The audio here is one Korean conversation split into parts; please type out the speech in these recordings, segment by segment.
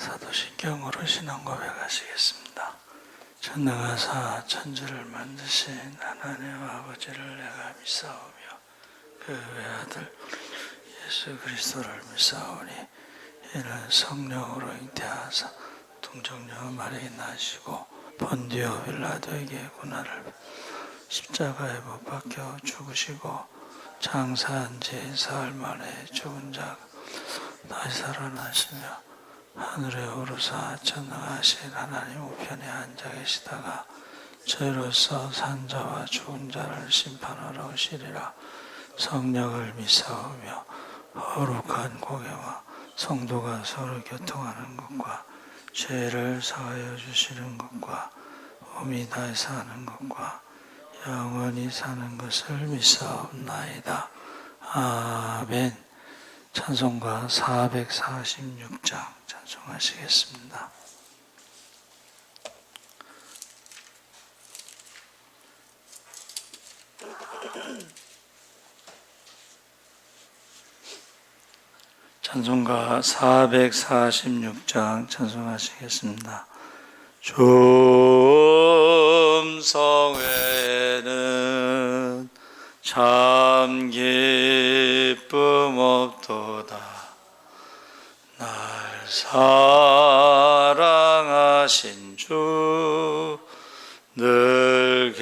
사도신경으로 신앙 고백하시겠습니다. 전능하사 천지를 만드신 하나님 아버지를 내가 믿사오며 그 외아들 예수 그리스도를 믿사오니 이는 성령으로 잉태하사 동정녀 마리에 나시고 본디오 빌라도에게 고난을 십자가에 못 박혀 죽으시고 장사한 지 사흘 만에 죽은 자 다시 살아나시며 하늘에 오르사 전능하신 하나님 우편에 앉아 계시다가 저희로서 산 자와 죽은 자를 심판하러 오시리라. 성령을 믿사오며 거룩한 공예와 성도가 서로 교통하는 것과 죄를 사하여 주시는 것과 몸이 다시 사는 것과 영원히 사는 것을 믿사옵나이다. 아멘. 찬송가 446장 찬송하시겠습니다. 찬송가 446장 찬송하시겠습니다. 좀 성회는 참 기쁨 없도다. 날 사랑하신 주 늘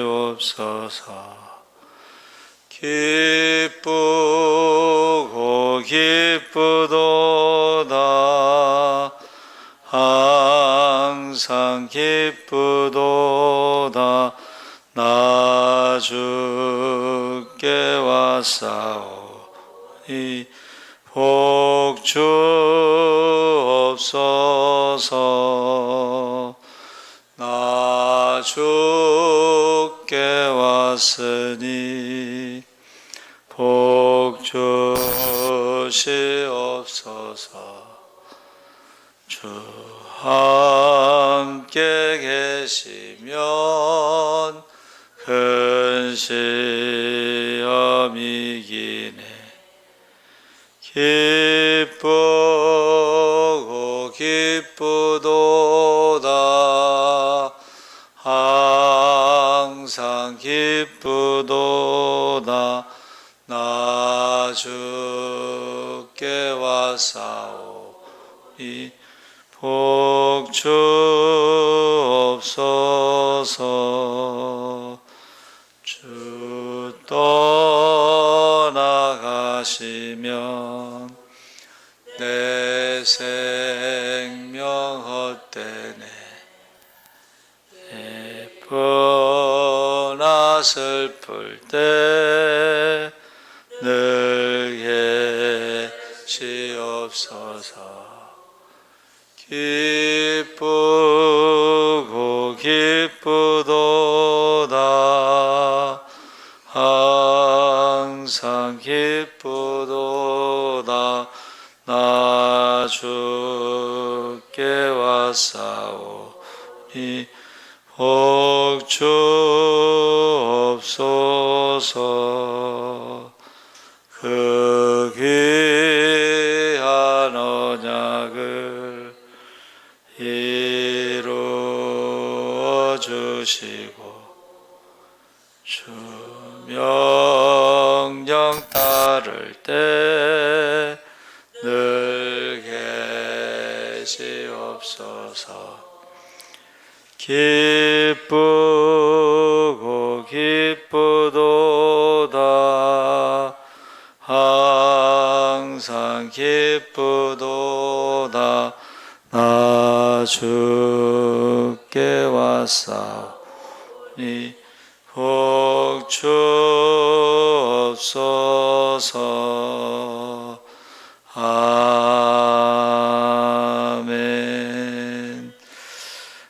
계시옵소서. 기쁘고 기쁘도다. 항상 기쁘도다. 나 주께 왔사오니 복 주옵소서. 나 주께 왔으니 복 주시옵소서. 주 함께 계시면 큰 시험 이기네. 기쁘고 기쁘도다. 항상 기쁘도다. 나 주께 왔사오니 복 주옵소서. 주 떠나가시면 내 생명 헛되네. 예쁘나 슬플 때 늘 계시옵소서. 기쁘고 기쁘도다. 항상 기쁘도다. 나 주께 왔사오니 복 주옵소서. 그 귀한 언약을 이루어 주시고 주 명령 따를 때 늘 계시옵소서. 기쁘고 기쁘도다. 항상 기쁘도다. 나 주께 왔사오니 복 주옵소서. 아멘.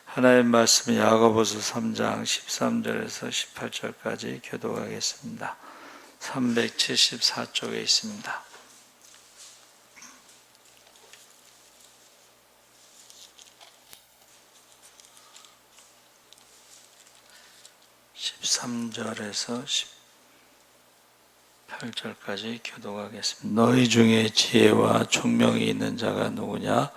하나님 말씀 야고보서 3장 13절에서 18절까지 교독하겠습니다. 374쪽에 있습니다. 13절에서 18 8절까지 교독하겠습니다. 너희 중에 지혜와 총명이 있는 자가 누구냐?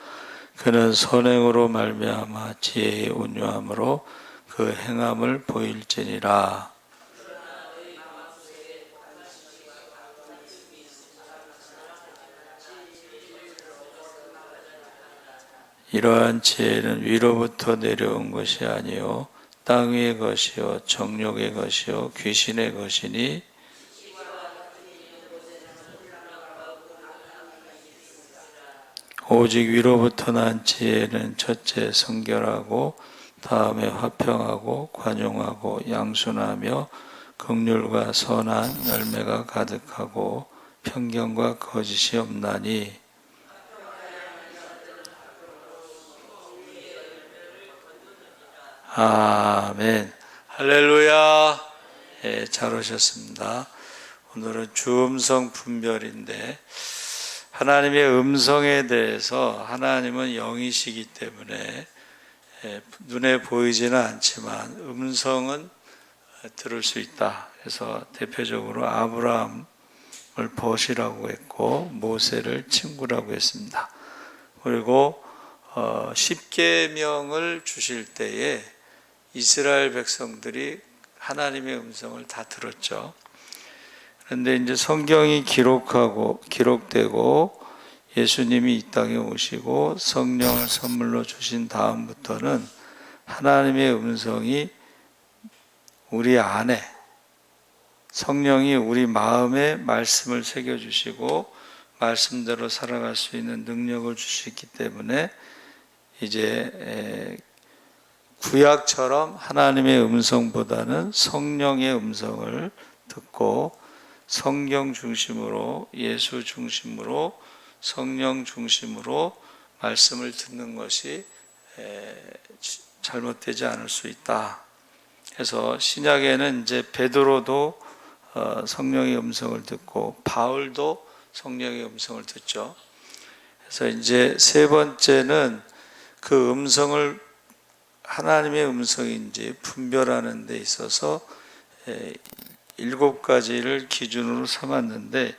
그는 선행으로 말미암아 지혜의 온유함으로 그 행함을 보일지니라. 이러한 지혜는 위로부터 내려온 것이 아니요 땅 위의 것이요 정욕의 것이요 귀신의 것이니 오직 위로부터 난 지혜는 첫째 성결하고 다음에 화평하고 관용하고 양순하며 긍휼과 선한 열매가 가득하고 편견과 거짓이 없나니. 아멘. 할렐루야. 예, 잘 오셨습니다. 오늘은 주음성 분별인데 하나님의 음성에 대해서 하나님은 영이시기 때문에 눈에 보이지는 않지만 음성은 들을 수 있다. 그래서 대표적으로 아브라함을 벗이라고 했고 모세를 친구라고 했습니다. 그리고 십계명을 주실 때에 이스라엘 백성들이 하나님의 음성을 다 들었죠. 그런데 이제 성경이 기록되고 예수님이 이 땅에 오시고 성령을 선물로 주신 다음부터는 하나님의 음성이 우리 안에, 성령이 우리 마음에 말씀을 새겨주시고 말씀대로 살아갈 수 있는 능력을 주시기 때문에 이제 구약처럼 하나님의 음성보다는 성령의 음성을 듣고 성경 중심으로, 예수 중심으로, 성령 중심으로 말씀을 듣는 것이 잘못되지 않을 수 있다. 그래서 신약에는 이제 베드로도 성령의 음성을 듣고 바울도 성령의 음성을 듣죠. 그래서 이제 세 번째는 그 음성을 하나님의 음성인지 분별하는 데 있어서 7가지를 기준으로 삼았는데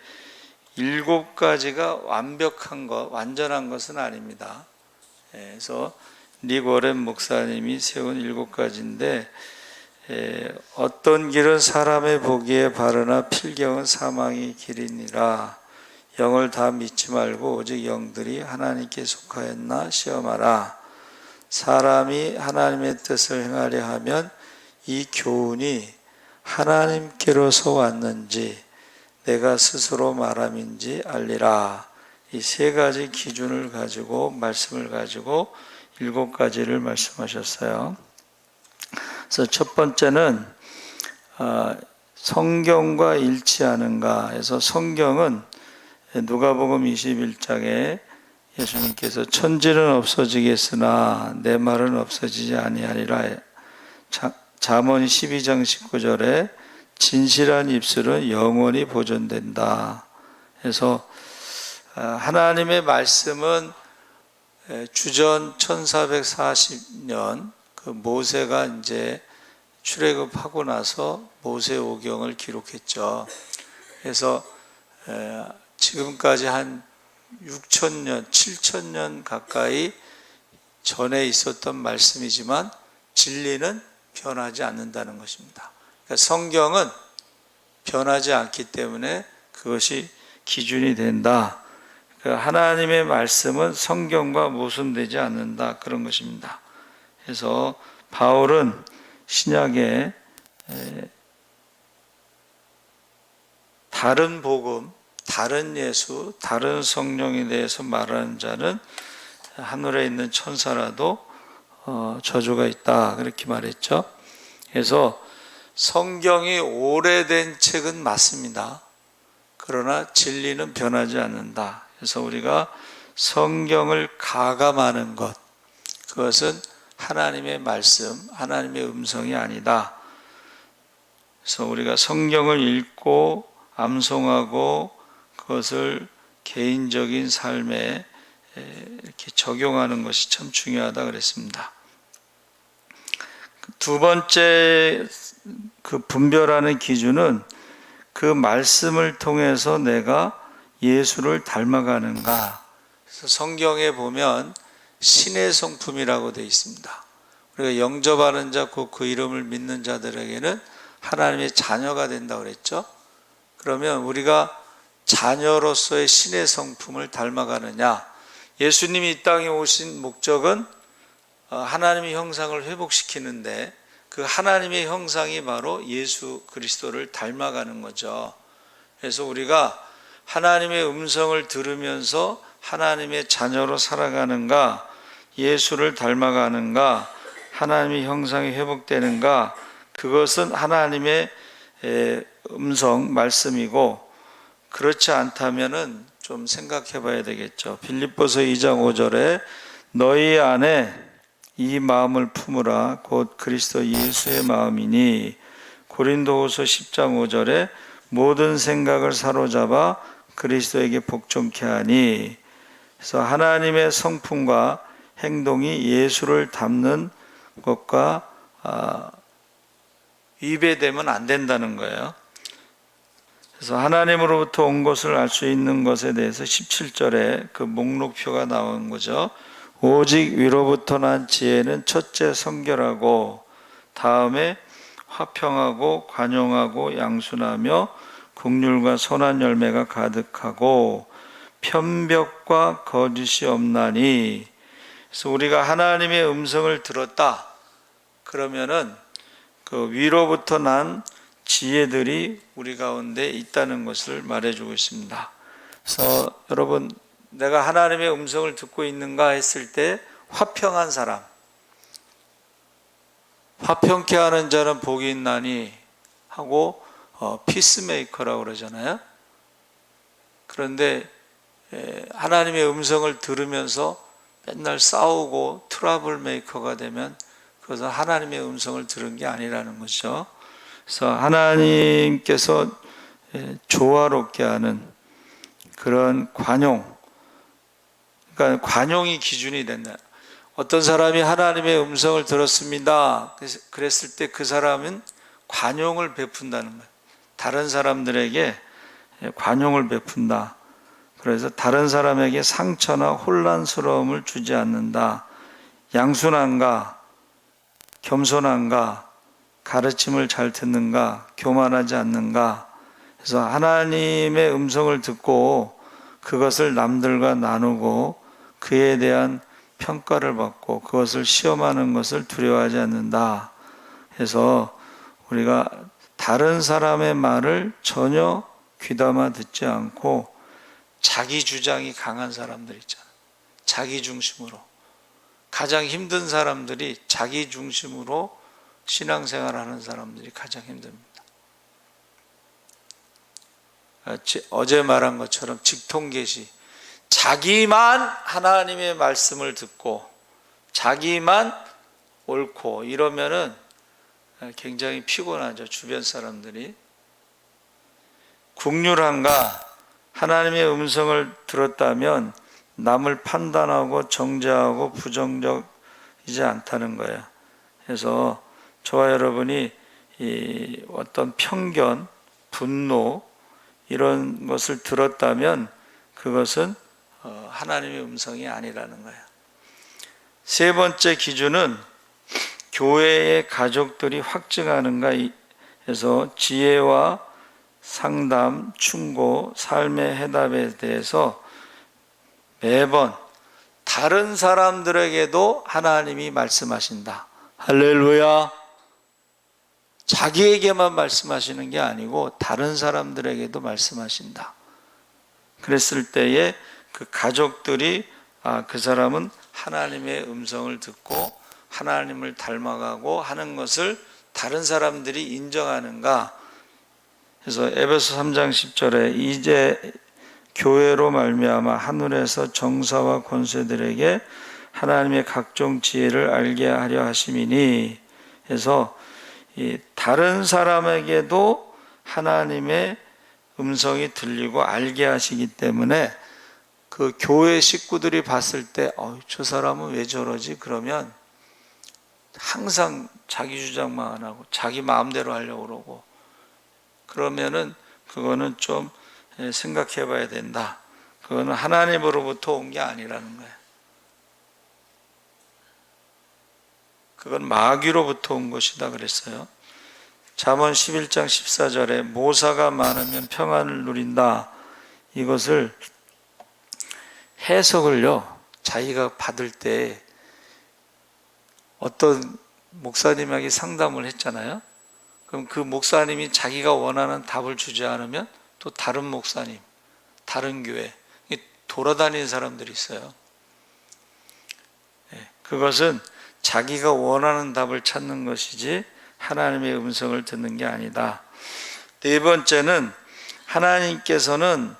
7가지가 완벽한 것, 완전한 것은 아닙니다. 그래서 닉 워렌 목사님이 세운 7가지인데 어떤 길은 사람의 보기에 바르나 필경은 사망의 길이니라. 영을 다 믿지 말고 오직 영들이 하나님께 속하였나 시험하라. 사람이 하나님의 뜻을 행하려 하면 이 교훈이 하나님께로서 왔는지 내가 스스로 말함인지 알리라. 이 3가지 기준을 가지고 말씀을 가지고 7가지를 말씀하셨어요. 그래서 첫 번째는 성경과 일치하는가 해서 성경은 누가복음 21장에 예수님께서 천지는 없어지겠으나 내 말은 없어지지 아니하리라. 잠언 12장 19절에 진실한 입술은 영원히 보존된다. 그래서 하나님의 말씀은 주전 1440년 그 모세가 이제 출애굽하고 나서 모세오경을 기록했죠. 그래서 지금까지 한 6,000년, 7,000년 가까이 전에 있었던 말씀이지만 진리는 변하지 않는다는 것입니다. 그러니까 성경은 변하지 않기 때문에 그것이 기준이 된다. 그러니까 하나님의 말씀은 성경과 모순되지 않는다. 그런 것입니다. 그래서 바울은 신약에 다른 복음, 다른 예수, 다른 성령에 대해서 말하는 자는 하늘에 있는 천사라도 저주가 있다. 그렇게 말했죠. 그래서 성경이 오래된 책은 맞습니다. 그러나 진리는 변하지 않는다. 그래서 우리가 성경을 가감하는 것, 그것은 하나님의 말씀, 하나님의 음성이 아니다. 그래서 우리가 성경을 읽고 암송하고 그것을 개인적인 삶에 이렇게 적용하는 것이 참 중요하다 그랬습니다. 두 번째 그 분별하는 기준은 그 말씀을 통해서 내가 예수를 닮아가는가? 그래서 성경에 보면 신의 성품이라고 되어 있습니다. 우리가 영접하는 자, 곧 그 이름을 믿는 자들에게는 하나님의 자녀가 된다고 그랬죠. 그러면 우리가 자녀로서의 신의 성품을 닮아가느냐? 예수님이 이 땅에 오신 목적은 하나님의 형상을 회복시키는데, 그 하나님의 형상이 바로 예수 그리스도를 닮아가는 거죠. 그래서 우리가 하나님의 음성을 들으면서 하나님의 자녀로 살아가는가, 예수를 닮아가는가, 하나님의 형상이 회복되는가, 그것은 하나님의 음성, 말씀이고, 그렇지 않다면은 좀 생각해 봐야 되겠죠. 빌립보서 2장 5절에 너희 안에 이 마음을 품으라 곧 그리스도 예수의 마음이니, 고린도후서 10장 5절에 모든 생각을 사로잡아 그리스도에게 복종케 하니. 그래서 하나님의 성품과 행동이 예수를 닮는 것과 위배되면 안 된다는 거예요. 그래서 하나님으로부터 온 것을 알 수 있는 것에 대해서 17절에 그 목록표가 나온 거죠. 오직 위로부터 난 지혜는 첫째 성결하고, 다음에 화평하고 관용하고 양순하며 긍휼과 선한 열매가 가득하고 편벽과 거짓이 없나니. 그래서 우리가 하나님의 음성을 들었다 그러면은 그 위로부터 난 지혜들이 우리 가운데 있다는 것을 말해주고 있습니다. 그래서 여러분, 내가 하나님의 음성을 듣고 있는가 했을 때 화평한 사람, 화평케 하는 자는 복이 있나니 하고 피스메이커라고 그러잖아요. 그런데 하나님의 음성을 들으면서 맨날 싸우고 트러블 메이커가 되면 그것은 하나님의 음성을 들은 게 아니라는 거죠. 그래서 하나님께서 조화롭게 하는 그런 관용, 그러니까 관용이 기준이 된다. 어떤 사람이 하나님의 음성을 들었습니다 그랬을 때 그 사람은 관용을 베푼다는 거예요. 다른 사람들에게 관용을 베푼다. 그래서 다른 사람에게 상처나 혼란스러움을 주지 않는다. 양순한가, 겸손한가, 가르침을 잘 듣는가, 교만하지 않는가. 그래서 하나님의 음성을 듣고 그것을 남들과 나누고 그에 대한 평가를 받고 그것을 시험하는 것을 두려워하지 않는다. 해서 우리가 다른 사람의 말을 전혀 귀담아 듣지 않고, 자기 주장이 강한 사람들 있잖아요. 자기 중심으로. 가장 힘든 사람들이 자기 중심으로 신앙생활 하는 사람들이 가장 힘듭니다. 어제 말한 것처럼 직통계시, 자기만 하나님의 말씀을 듣고 자기만 옳고 이러면은 굉장히 피곤하죠. 주변 사람들이. 긍휼한가, 하나님의 음성을 들었다면 남을 판단하고 정죄하고 부정적이지 않다는 거예요. 그래서 저와 여러분이 이 어떤 편견, 분노 이런 것을 들었다면 그것은 하나님의 음성이 아니라는 거예요. 세 번째 기준은 교회의 가족들이 확증하는가 해서 지혜와 상담, 충고, 삶의 해답에 대해서 매번 다른 사람들에게도 하나님이 말씀하신다. 할렐루야. 자기에게만 말씀하시는 게 아니고 다른 사람들에게도 말씀하신다. 그랬을 때에 그 가족들이 그 사람은 하나님의 음성을 듣고 하나님을 닮아가고 하는 것을 다른 사람들이 인정하는가. 그래서 에베소 3장 10절에 이제 교회로 말미암아 하늘에서 정사와 권세들에게 하나님의 각종 지혜를 알게 하려 하심이니. 해서 다른 사람에게도 하나님의 음성이 들리고 알게 하시기 때문에 그 교회 식구들이 봤을 때 저 사람은 왜 저러지? 그러면 항상 자기 주장만 하고 자기 마음대로 하려고 그러고, 그러면은 그거는 좀 생각해 봐야 된다. 그거는 하나님으로부터 온 게 아니라는 거예요. 그건 마귀로부터 온 것이다 그랬어요. 잠언 11장 14절에 모사가 많으면 평안을 누린다. 이것을 해석을요, 자기가 받을 때 어떤 목사님에게 상담을 했잖아요. 그럼 그 목사님이 자기가 원하는 답을 주지 않으면 또 다른 목사님, 다른 교회, 돌아다니는 사람들이 있어요. 그것은 자기가 원하는 답을 찾는 것이지 하나님의 음성을 듣는 게 아니다. 네 번째는 하나님께서는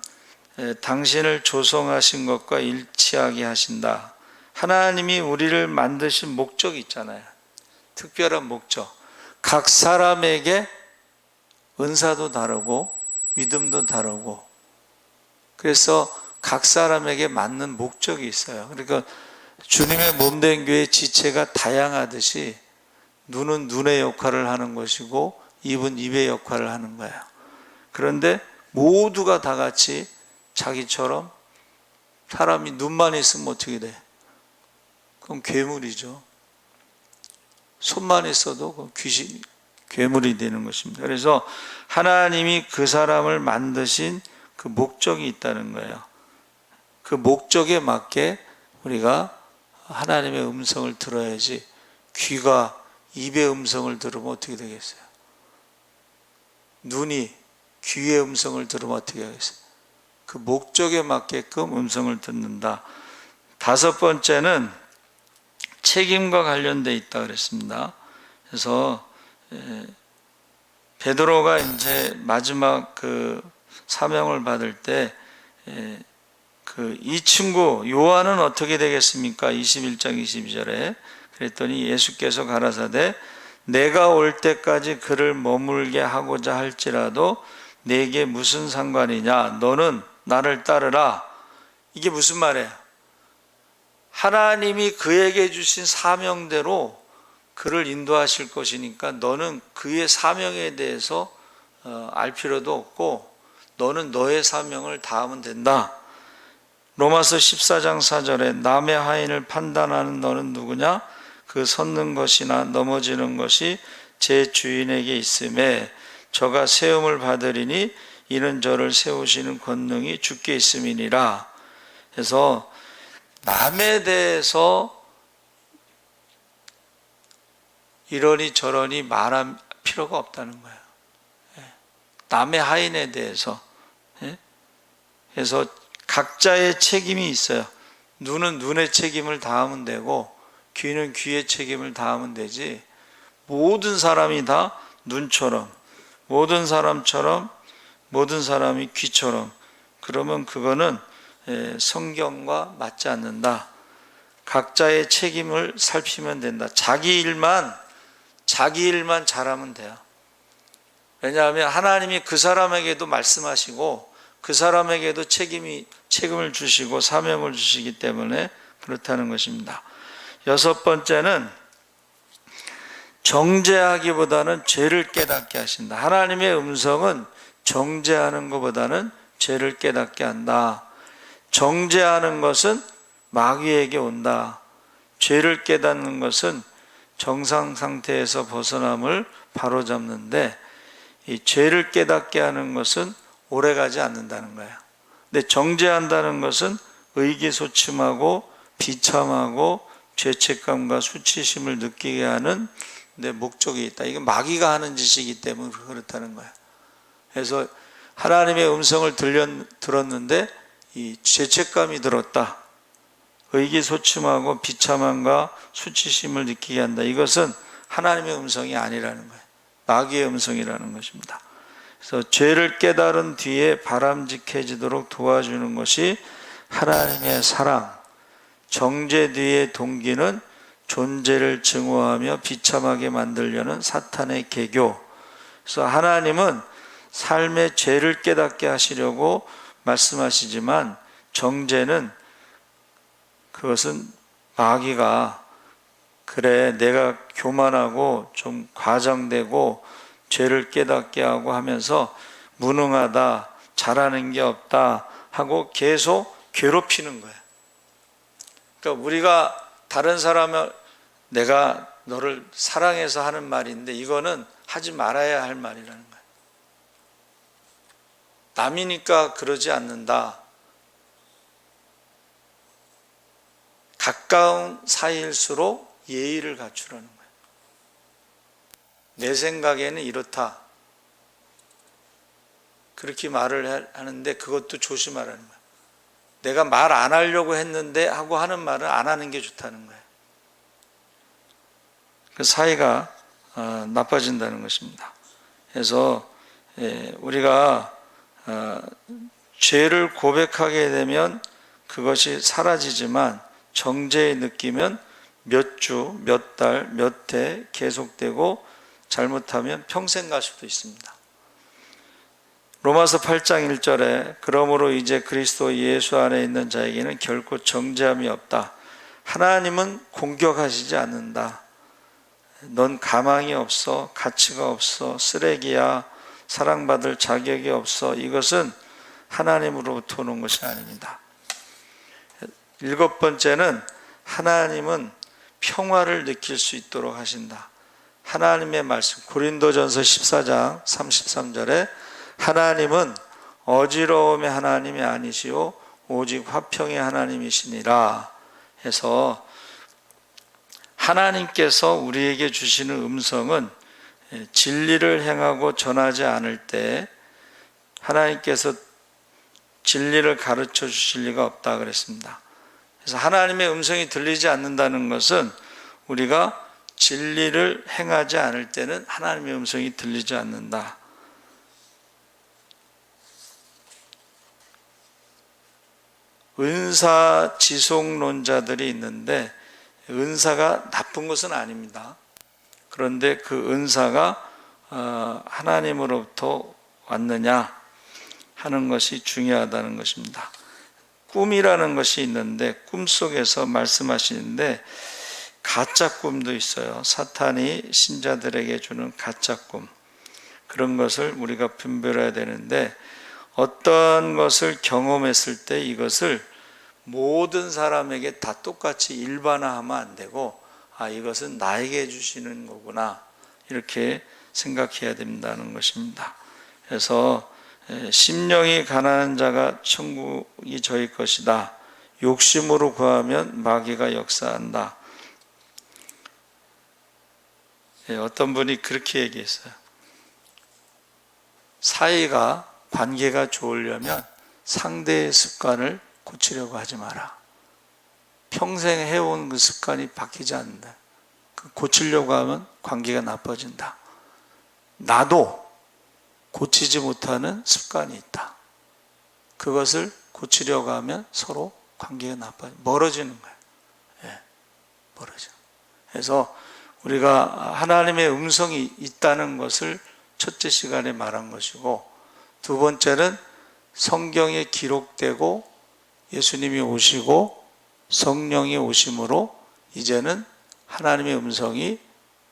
당신을 조성하신 것과 일치하게 하신다. 하나님이 우리를 만드신 목적이 있잖아요. 특별한 목적. 각 사람에게 은사도 다르고 믿음도 다르고, 그래서 각 사람에게 맞는 목적이 있어요. 그러니까 주님의 몸된 교회의 지체가 다양하듯이 눈은 눈의 역할을 하는 것이고 입은 입의 역할을 하는 거예요. 그런데 모두가 다 같이 자기처럼, 사람이 눈만 있으면 어떻게 돼? 그럼 괴물이죠. 손만 있어도 귀신, 괴물이 되는 것입니다. 그래서 하나님이 그 사람을 만드신 그 목적이 있다는 거예요. 그 목적에 맞게 우리가 하나님의 음성을 들어야지, 귀가 입의 음성을 들으면 어떻게 되겠어요? 눈이 귀의 음성을 들으면 어떻게 하겠어요? 그 목적에 맞게끔 음성을 듣는다. 다섯 번째는 책임과 관련돼 있다 그랬습니다. 그래서 베드로가 이제 마지막 그 사명을 받을 때 이 친구 요한은 어떻게 되겠습니까? 21장 22절에 그랬더니 예수께서 가라사대 내가 올 때까지 그를 머물게 하고자 할지라도 내게 무슨 상관이냐? 너는 나를 따르라. 이게 무슨 말이에요? 하나님이 그에게 주신 사명대로 그를 인도하실 것이니까 너는 그의 사명에 대해서 알 필요도 없고 너는 너의 사명을 다하면 된다. 로마서 14장 4절에 남의 하인을 판단하는 너는 누구냐? 그 섰는 것이나 넘어지는 것이 제 주인에게 있음에 저가 세움을 받으리니 이는 저를 세우시는 권능이 주께 있음이니라. 그래서 남에 대해서 이러니 저러니 말할 필요가 없다는 거예요. 남의 하인에 대해서. 그래서 각자의 책임이 있어요. 눈은 눈의 책임을 다하면 되고 귀는 귀의 책임을 다하면 되지, 모든 사람이 다 눈처럼, 모든 사람처럼, 모든 사람이 귀처럼, 그러면 그거는 성경과 맞지 않는다. 각자의 책임을 살피면 된다. 자기 일만 잘하면 돼요. 왜냐하면 하나님이 그 사람에게도 말씀하시고 그 사람에게도 책임을 주시고 사명을 주시기 때문에 그렇다는 것입니다. 여섯 번째는 정죄하기보다는 죄를 깨닫게 하신다. 하나님의 음성은 정죄하는 것보다는 죄를 깨닫게 한다. 정죄하는 것은 마귀에게 온다. 죄를 깨닫는 것은 정상 상태에서 벗어남을 바로잡는데, 이 죄를 깨닫게 하는 것은 오래가지 않는다는 거예요. 근데 정죄한다는 것은 의기소침하고 비참하고 죄책감과 수치심을 느끼게 하는 내 목적이 있다. 이건 마귀가 하는 짓이기 때문에 그렇다는 거예요. 그래서 하나님의 음성을 들었는데 이 죄책감이 들었다. 의기소침하고 비참함과 수치심을 느끼게 한다. 이것은 하나님의 음성이 아니라는 거예요. 마귀의 음성이라는 것입니다. 그래서 죄를 깨달은 뒤에 바람직해지도록 도와주는 것이 하나님의 사랑, 정죄 뒤의 동기는 존재를 증오하며 비참하게 만들려는 사탄의 계교. 그래서 하나님은 삶의 죄를 깨닫게 하시려고 말씀하시지만 정죄는, 그것은 마귀가 그래 내가 교만하고 좀 과장되고 죄를 깨닫게 하고 하면서 무능하다, 잘하는 게 없다 하고 계속 괴롭히는 거예요. 그러니까 우리가 다른 사람을 내가 너를 사랑해서 하는 말인데 이거는 하지 말아야 할 말이라는 거예요. 남이니까 그러지 않는다. 가까운 사이일수록 예의를 갖추라는 거예요. 내 생각에는 이렇다. 그렇게 말을 하는데 그것도 조심하라는 거예요. 내가 말 안 하려고 했는데 하고 하는 말은 안 하는 게 좋다는 거예요. 그 사이가 나빠진다는 것입니다. 그래서 우리가 죄를 고백하게 되면 그것이 사라지지만 정죄의 느낌은 몇 주, 몇 달, 몇 해 계속되고 잘못하면 평생 갈 수도 있습니다. 로마서 8장 1절에 그러므로 이제 그리스도 예수 안에 있는 자에게는 결코 정죄함이 없다. 하나님은 공격하시지 않는다. 넌 가망이 없어, 가치가 없어, 쓰레기야, 사랑받을 자격이 없어. 이것은 하나님으로부터 오는 것이 아닙니다. 7번째는 하나님은 평화를 느낄 수 있도록 하신다. 하나님의 말씀 고린도전서 14장 33절에 하나님은 어지러움의 하나님이 아니시오 오직 화평의 하나님이시니라 해서 하나님께서 우리에게 주시는 음성은 진리를 행하고 전하지 않을 때 하나님께서 진리를 가르쳐 주실 리가 없다 그랬습니다. 그래서 하나님의 음성이 들리지 않는다는 것은 우리가 진리를 행하지 않을 때는 하나님의 음성이 들리지 않는다. 은사 지속론자들이 있는데 은사가 나쁜 것은 아닙니다. 그런데 그 은사가 하나님으로부터 왔느냐 하는 것이 중요하다는 것입니다. 꿈이라는 것이 있는데 꿈속에서 말씀하시는데 가짜 꿈도 있어요. 사탄이 신자들에게 주는 가짜 꿈. 그런 것을 우리가 분별해야 되는데 어떤 것을 경험했을 때 이것을 모든 사람에게 다 똑같이 일반화하면 안 되고 이것은 나에게 주시는 거구나 이렇게 생각해야 된다는 것입니다. 그래서 심령이 가난한 자가 천국이 저희 것이다. 욕심으로 구하면 마귀가 역사한다. 어떤 분이 그렇게 얘기했어요. 사이가 관계가 좋으려면 상대의 습관을 고치려고 하지 마라. 평생 해온 그 습관이 바뀌지 않는다. 고치려고 하면 관계가 나빠진다. 나도 고치지 못하는 습관이 있다. 그것을 고치려고 하면 서로 관계가 멀어지는 거예요. 멀어져. 그래서 우리가 하나님의 음성이 있다는 것을 첫째 시간에 말한 것이고, 두 번째는 성경에 기록되고 예수님이 오시고 성령이 오심으로 이제는 하나님의 음성이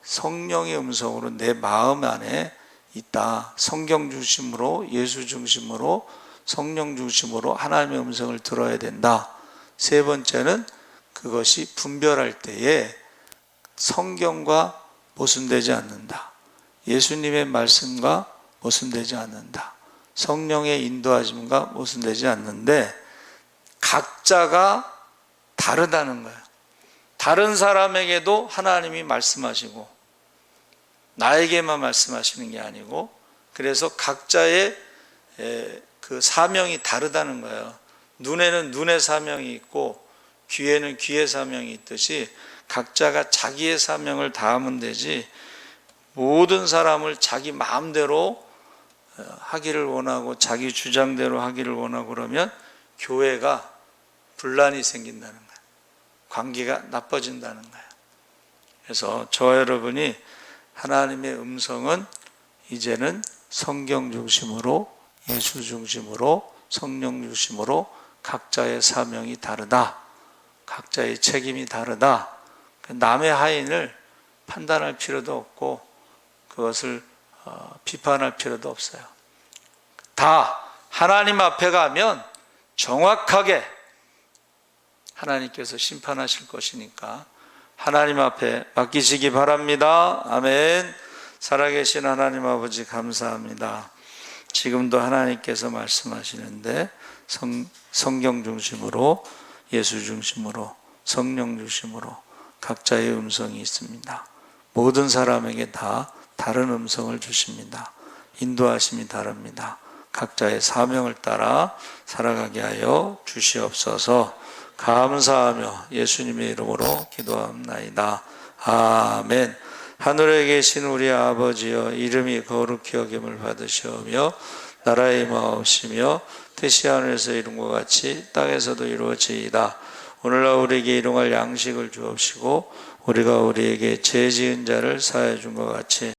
성령의 음성으로 내 마음 안에 있다. 성경 중심으로, 예수 중심으로, 성령 중심으로 하나님의 음성을 들어야 된다. 세 번째는 그것이 분별할 때에 성경과 모순되지 않는다. 예수님의 말씀과 모순되지 않는다. 성령의 인도하심과 모순되지 않는데 각자가 다르다는 거예요. 다른 사람에게도 하나님이 말씀하시고 나에게만 말씀하시는 게 아니고, 그래서 각자의 그 사명이 다르다는 거예요. 눈에는 눈의 사명이 있고 귀에는 귀의 사명이 있듯이 각자가 자기의 사명을 다하면 되지, 모든 사람을 자기 마음대로 하기를 원하고 자기 주장대로 하기를 원하고 그러면 교회가 분란이 생긴다는 거예요. 관계가 나빠진다는 거예요. 그래서 저와 여러분이 하나님의 음성은 이제는 성경 중심으로, 예수 중심으로, 성령 중심으로 각자의 사명이 다르다. 각자의 책임이 다르다. 남의 하인을 판단할 필요도 없고 그것을 비판할 필요도 없어요. 다 하나님 앞에 가면 정확하게 하나님께서 심판하실 것이니까 하나님 앞에 맡기시기 바랍니다. 아멘. 살아계신 하나님 아버지 감사합니다. 지금도 하나님께서 말씀하시는데 성경 중심으로, 예수 중심으로, 성령 중심으로 각자의 음성이 있습니다. 모든 사람에게 다 다른 음성을 주십니다. 인도하심이 다릅니다. 각자의 사명을 따라 살아가게 하여 주시옵소서. 감사하며 예수님의 이름으로 기도합나이다. 아멘. 하늘에 계신 우리 아버지여, 이름이 거룩히 여김을 받으시오며 나라의 임하옵시며 뜻이 하늘에서 이룬 것 같이 땅에서도 이루어지이다. 오늘날 우리에게 일용할 양식을 주옵시고 우리가 우리에게 죄 지은 자를 사하여 준 것 같이